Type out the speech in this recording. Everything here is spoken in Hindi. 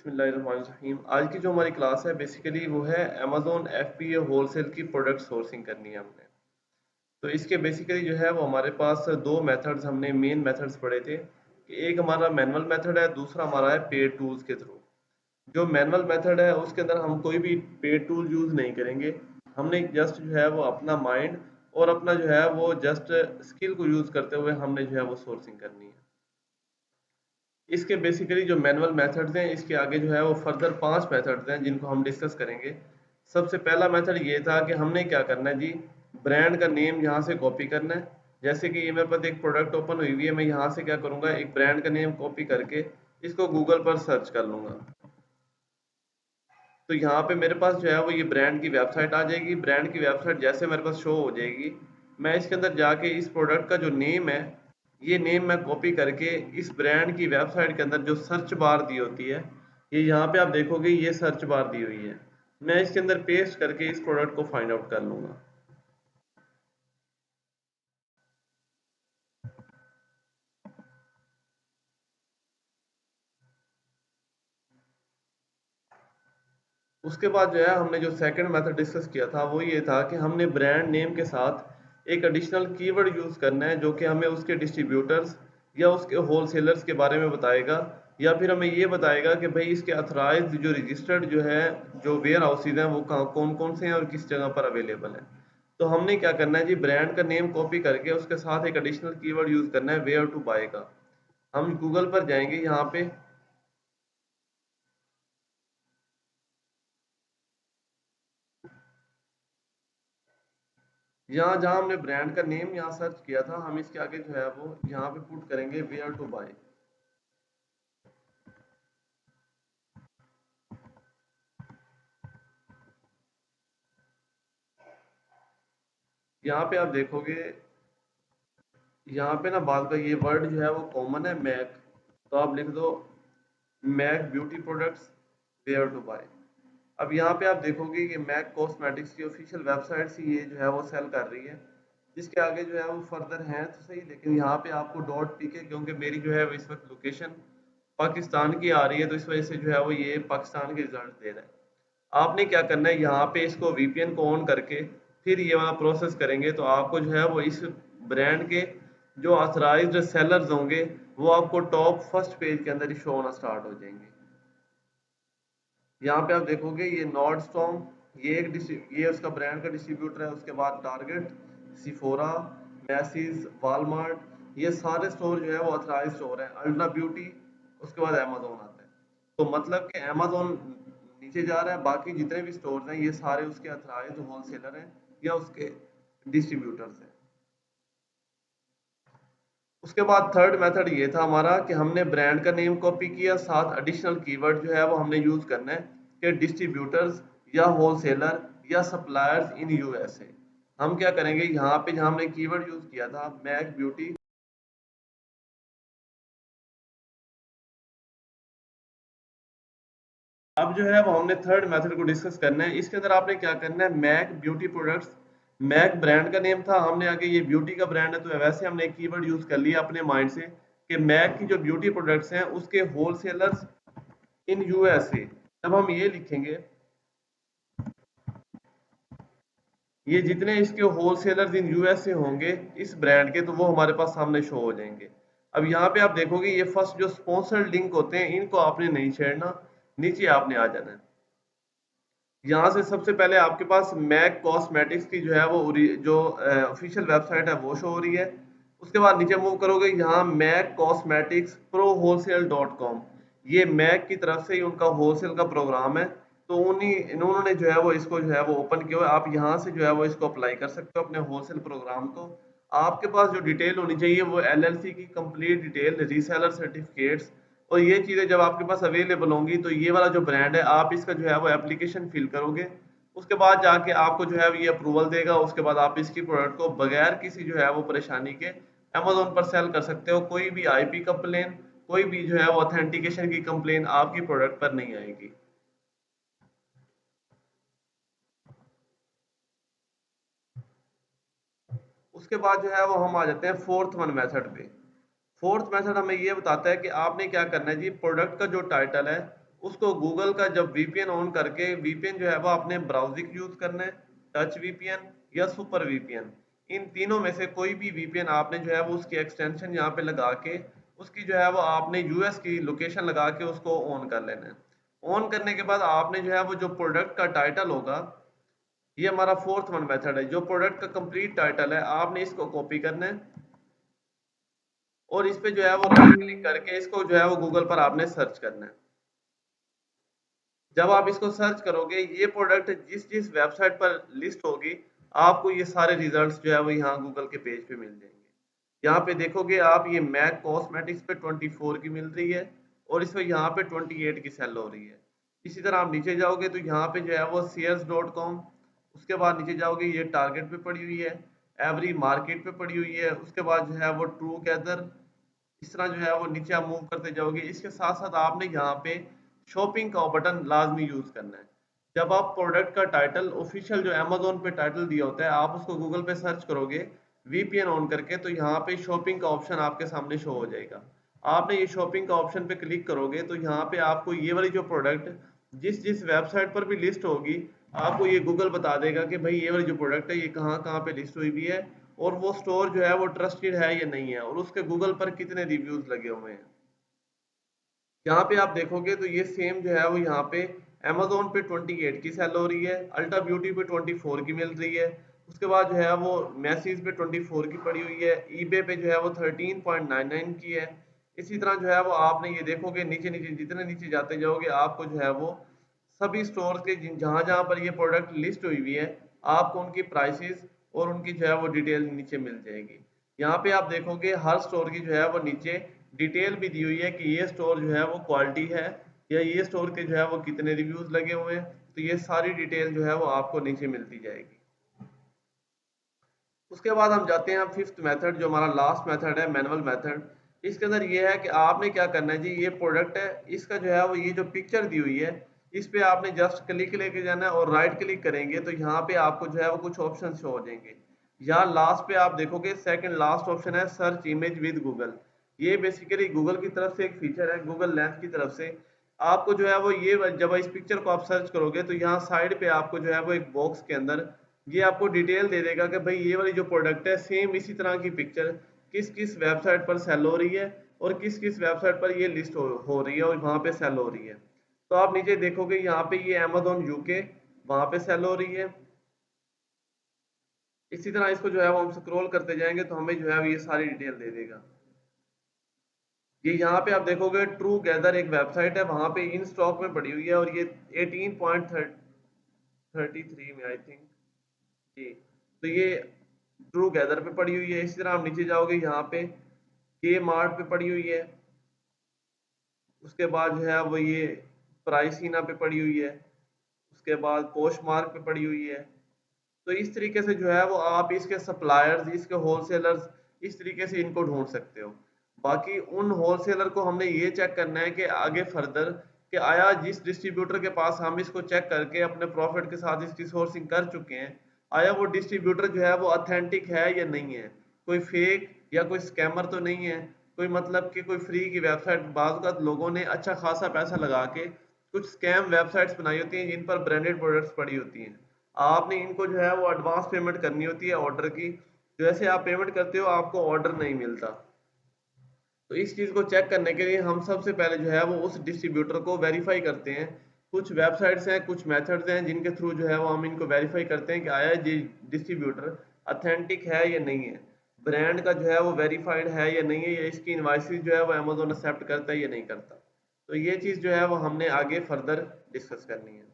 बिस्मिल्लाहिर्रहमानिर्रहीम। आज की जो हमारी क्लास है बेसिकली वो है अमेज़न एफबीए होलसेल की प्रोडक्ट सोर्सिंग करनी है हमने। तो इसके बेसिकली जो है वो हमारे पास दो मेथड्स हमने मेन मेथड्स पढ़े थे कि एक हमारा मैनुअल मेथड है, दूसरा हमारा है पेड टूल्स के थ्रू। जो मैनुअल मेथड है उसके अंदर हम कोई भी पेड टूल यूज़ नहीं करेंगे। हमने जस्ट जो है वो अपना माइंड और अपना जो है वो जस्ट स्किल को यूज़ करते हुए हमने जो है वो सोर्सिंग करनी है। इसके बेसिकली जो मैनुअल मेथड्स हैं इसके आगे जो है वो फर्दर 5 मेथड्स हैं जिनको हम डिस्कस करेंगे। सबसे पहला मेथड ये था कि हमने क्या करना है जी, ब्रांड का नेम यहाँ से कॉपी करना है। जैसे कि ये मेरे पास एक प्रोडक्ट ओपन हुई हुई है, मैं यहाँ से क्या करूँगा, एक ब्रांड का नेम कॉपी करके इसको गूगल पर सर्च कर लूँगा। तो यहाँ पे मेरे पास जो है वो ये ब्रांड की वेबसाइट आ जाएगी। ब्रांड की वेबसाइट जैसे मेरे पास शो हो जाएगी, मैं इसके अंदर जाके इस प्रोडक्ट का जो नेम है, ये नेम मैं कॉपी करके इस ब्रांड की वेबसाइट के अंदर जो सर्च बार दी होती है, ये यहाँ पे आप देखोगे ये सर्च बार दी हुई है, मैं इसके अंदर पेस्ट करके इस प्रोडक्ट को फाइंड आउट कर लूँगा। उसके बाद जो है हमने जो सेकंड मेथड डिस्कस किया था वो ये था कि हमने ब्रांड नेम के साथ एक एडिशनल कीवर्ड यूज़ करना है जो कि हमें उसके डिस्ट्रीब्यूटर्स या उसके होलसेलर्स के बारे में बताएगा, या फिर हमें ये बताएगा कि भाई इसके अथराइज्ड जो रजिस्टर्ड जो है जो वेयर हाउसेज हैं वो कहाँ कौन कौन से हैं और किस जगह पर अवेलेबल हैं। तो हमने क्या करना है जी, ब्रांड का नेम कॉपी करके उसके साथ एक एडिशनल कीवर्ड यूज़ करना है वेयर टू बाय का। हम गूगल पर जाएंगे, यहाँ पे यहाँ जहाँ हमने ब्रांड का नेम यहाँ सर्च किया था, हम इसके आगे जो है वो यहाँ पे पुट करेंगे वेयर टू बाय। यहाँ पे आप देखोगे, यहाँ पे ना बाद का ये वर्ड जो है वो कॉमन है, मैक। तो आप लिख दो MAC beauty products where to buy. अब यहाँ पे आप देखोगे कि मैक कॉस्मेटिक्स की ऑफिशियल वेबसाइट से ये जो है वो सेल कर रही है। जिसके आगे जो है वो फर्दर है तो सही, लेकिन यहाँ पे आपको डॉट पी के, क्योंकि मेरी जो है वो इस वक्त लोकेशन पाकिस्तान की आ रही है तो इस वजह से जो है वो ये पाकिस्तान के रिजल्ट दे रहा है। आपने क्या करना है, यहाँ पे इसको वीपीएन को ऑन करके फिर ये वाला प्रोसेस करेंगे तो आपको जो है वो इस ब्रांड के जो ऑथराइज्ड सेलर्स होंगे वो आपको टॉप फर्स्ट पेज के अंदर ही शो होना स्टार्ट हो जाएंगे। यहाँ पे आप देखोगे ये नॉर्डस्टॉर्म, ये उसका ब्रांड का डिस्ट्रीब्यूटर है। उसके बाद टारगेट, सिफोरा, मैसीज, वॉलमार्ट, ये सारे स्टोर जो है वो ऑथराइज स्टोर हैं। अल्ट्रा ब्यूटी, उसके बाद अमेजोन आता है। तो मतलब कि अमेजोन नीचे जा रहा है, बाकी जितने भी स्टोर्स हैं ये सारे उसके ऑथराइज्ड होलसेलर हैं या उसके डिस्ट्रीब्यूटर्स हैं। उसके बाद थर्ड मेथड ये था हमारा कि हमने ब्रांड का नेम कॉपी किया, साथ एडिशनल कीवर्ड जो है वो हमने यूज करना है कि डिस्ट्रीब्यूटर्स या होलसेलर या सप्लायर्स इन यूएसए। हम क्या करेंगे, यहाँ पे जहाँ हमने कीवर्ड यूज किया था मैक ब्यूटी, अब जो है वो हमने थर्ड मेथड को डिस्कस करना है। इसके अंदर आपने क्या करना है, MAC beauty products, MAC brand का नेम था, हमने आगे ये ब्यूटी का ब्रांड है तो वैसे हमने एक कीवर्ड यूज कर लिया अपने माइंड से कि मैक की जो ब्यूटी प्रोडक्ट्स हैं उसके होलसेलर्स इन यूएसए। जब हम ये लिखेंगे, ये जितने इसके होलसेलर्स इन यूएसए होंगे इस ब्रांड के, तो वो हमारे पास सामने शो हो जाएंगे। अब यहाँ पे आप देखोगे ये फर्स्ट जो स्पॉन्सर्ड लिंक होते हैं इनको आपने नहीं छेड़ना, नीचे आपने आ जाना है। यहाँ से सबसे पहले आपके पास मैक कॉस्मेटिक्स की जो है वो जो ऑफिशियल वेबसाइट है वो शो हो रही है। उसके बाद नीचे मूव करोगे, यहाँ MAC cosmetics pro wholesale dot com, ये मैक की तरफ से ही उनका होलसेल का प्रोग्राम है। तो उन्हीं इन्होंने जो है वो इसको जो है वो ओपन किया हुआ है। आप यहाँ से जो है वो इसको अप्लाई कर सकते हो अपने होलसेल प्रोग्राम को। आपके पास जो डिटेल होनी चाहिए वो एलएलसी की कंप्लीट डिटेल, रीसेलर सर्टिफिकेट्स, और ये चीज़ें जब आपके पास अवेलेबल होंगी तो ये वाला जो ब्रांड है आप इसका जो है वो एप्लीकेशन फिल करोगे। उसके बाद जाके आपको जो है ये अप्रूवल देगा। उसके बाद आप इसकी प्रोडक्ट को बगैर किसी जो है वो परेशानी के अमेजोन पर सेल कर सकते हो। कोई भी आईपी कंप्लेन, कोई भी जो है वो ऑथेंटिकेशन की कंप्लेन आपकी प्रोडक्ट पर नहीं आएगी। उसके बाद जो है वो हम आ जाते हैं फोर्थ वन मेथड पे। फोर्थ मेथड हमें ये बताता है कि आपने क्या करना है जी, प्रोडक्ट का जो टाइटल है उसको गूगल का जब वीपीएन ऑन करके, वीपीएन जो है वो आपने ब्राउजिंग यूज करना है, टच वीपीएन या सुपर वीपीएन, इन तीनों में से कोई भी वीपीएन आपने जो है वो उसकी एक्सटेंशन यहाँ पे लगा के उसकी जो है वो आपने यूएस की लोकेशन लगा के उसको ऑन कर लेना है। ऑन करने के बाद आपने जो है वो जो प्रोडक्ट का टाइटल होगा, ये हमारा फोर्थ वन मेथड है, जो प्रोडक्ट का कंप्लीट टाइटल है आपने इसको कॉपी करना है और इस पे जो है वो राइट क्लिक करके इसको जो है वो गूगल पर आपने सर्च करना है। जब आप इसको सर्च करोगे, ये प्रोडक्ट जिस जिस वेबसाइट पर लिस्ट होगी, आपको ये सारे रिजल्ट्स जो है वो यहाँ गूगल के पेज पे मिल जाएंगे। यहाँ पे देखोगे आप, ये मैक कॉस्मेटिक्स पे 24 की मिल रही है और इसमें यहाँ पे 28 की सेल हो रही है। इसी तरह आप नीचे जाओगे तो यहाँ पे जो है वो Sears.com, उसके बाद नीचे जाओगे ये टारगेट पे पड़ी हुई है, एवरी मार्केट पे पड़ी हुई है, उसके बाद जो है वो ट्रू गैदर, इस तरह जो है वो नीचे आप मूव करते जाओगे। इसके साथ साथ आपने यहाँ पे शॉपिंग का बटन लाजमी यूज करना है। जब आप प्रोडक्ट का टाइटल ऑफिशियल जो अमेजोन पे टाइटल दिया होता है, आप उसको गूगल पे सर्च करोगे वीपीएन ऑन करके, तो यहाँ पे शॉपिंग का ऑप्शन आपके सामने शो हो जाएगा। आपने ये शॉपिंग का ऑप्शन पे क्लिक करोगे तो यहाँ पे आपको ये वाली जो प्रोडक्ट जिस जिस वेबसाइट पर भी लिस्ट होगी, आपको ये गूगल बता देगा कि भाई ये वाली जो प्रोडक्ट है ये कहाँ कहाँ पे लिस्ट हुई भी है और वो स्टोर जो है वो ट्रस्टेड है या नहीं है और उसके गूगल पर कितने रिव्यूज लगे हुए हैं। यहाँ पे आप देखोगे तो ये सेम जो है वो यहाँ पे Amazon पे 28 की सेल हो रही है, अल्टा ब्यूटी पे 24 की मिल रही है, उसके बाद जो है वो मैसीज पे 24 की पड़ी हुई है, ईबे पे जो है वो 13.99 की है। इसी तरह जो है वो आपने ये देखोगे नीचे नीचे जितने नीचे जाते जाओगे, आपको जो है वो सभी स्टोर के जहाँ जहाँ पर ये प्रोडक्ट लिस्ट हुई हुई है, आपको उनकी प्राइसेस और उनकी जो है वो डिटेल नीचे मिल जाएगी। यहाँ पे आप देखोगे हर स्टोर की जो है वो नीचे डिटेल भी दी हुई है कि ये स्टोर जो है वो क्वालिटी है या ये स्टोर के जो है वो कितने रिव्यूज लगे हुए हैं, तो ये सारी डिटेल जो है वो आपको नीचे मिलती जाएगी। उसके बाद हम जाते हैं फिफ्थ मेथड, जो हमारा लास्ट मेथड है, मैनुअल मेथड। इसके अंदर ये है कि आपने क्या करना है जी, ये प्रोडक्ट है, इसका जो है वो ये जो पिक्चर दी हुई है, इस पे आपने जस्ट क्लिक लेके जाना है और राइट क्लिक करेंगे तो यहाँ पे आपको जो है वो कुछ ऑप्शन शो हो जाएंगे। यहाँ लास्ट पे आप देखोगे सेकंड लास्ट ऑप्शन है सर्च इमेज विद गूगल। ये बेसिकली गूगल की तरफ से एक फीचर है, गूगल लेंस की तरफ से। आपको जो है वो ये जब इस पिक्चर को आप सर्च करोगे तो यहाँ साइड पे आपको जो है वो एक बॉक्स के अंदर ये आपको डिटेल दे देगा कि भाई ये वाली जो प्रोडक्ट है सेम इसी तरह की पिक्चर किस किस वेबसाइट पर सेल हो रही है और किस किस वेबसाइट पर ये लिस्ट हो रही है और वहाँ पे सेल हो रही है। तो आप नीचे देखोगे यहाँ पे ये अमेजोन यूके वहाँ पे सेल हो रही है। इसी तरह इसको जो है वो हम स्क्रॉल करते जाएंगे तो हमें जो है ये सारी डिटेल दे देगा। ये यहाँ पे आप देखोगे ट्रू गैदर एक वेबसाइट है, वहाँ पे इन स्टॉक में पड़ी हुई है और ये 18.33 में आई थिंक जी। तो ये ट्रू गैदर पे पड़ी हुई है। इसी तरह आप नीचे जाओगे यहाँ पे के मार्ट पे पड़ी हुई है, उसके बाद जो है वो ये प्राइसीना पे पड़ी हुई है, उसके बाद पोस्ट मार्क पे पड़ी हुई है। तो इस तरीके से जो है वो आप इसके सप्लायर्स, इसके होलसेलर्स, इस तरीके से इनको ढूंढ सकते हो। बाकी उन होलसेलर को हमने ये चेक करना है कि आगे फर्दर कि आया जिस डिस्ट्रीब्यूटर के पास हम इसको चेक करके अपने प्रॉफिट के साथ इसकी सोर्सिंग कर चुके हैं, आया वो डिस्ट्रीब्यूटर जो है वो ऑथेंटिक है या नहीं है, कोई फेक या कोई स्कैमर तो नहीं है, कोई मतलब कि कोई फ्री की वेबसाइट। बाज़ लोगों ने अच्छा खासा पैसा लगा के कुछ स्कैम वेबसाइट्स बनाई होती हैं जिन पर ब्रांडेड प्रोडक्ट्स पड़ी होती हैं। आपने इनको जो है वो एडवांस पेमेंट करनी होती है ऑर्डर की, जैसे आप पेमेंट करते हो आपको ऑर्डर नहीं मिलता। तो इस चीज़ को चेक करने के लिए हम सबसे पहले जो है वो उस डिस्ट्रीब्यूटर को वेरीफाई करते हैं। कुछ वेबसाइट्स हैं, कुछ मेथड्स हैं जिनके थ्रू जो है वो हम इनको वेरीफाई करते हैं कि आया ये डिस्ट्रीब्यूटर अथेंटिक है या नहीं है, ब्रांड का जो है वो वेरीफाइड है या नहीं है, या इसकी इनवाइसेस जो है वो अमेजोन एक्सेप्ट करता है या नहीं करता। तो ये चीज़ जो है वो हमने आगे फर्दर डिस्कस करनी है।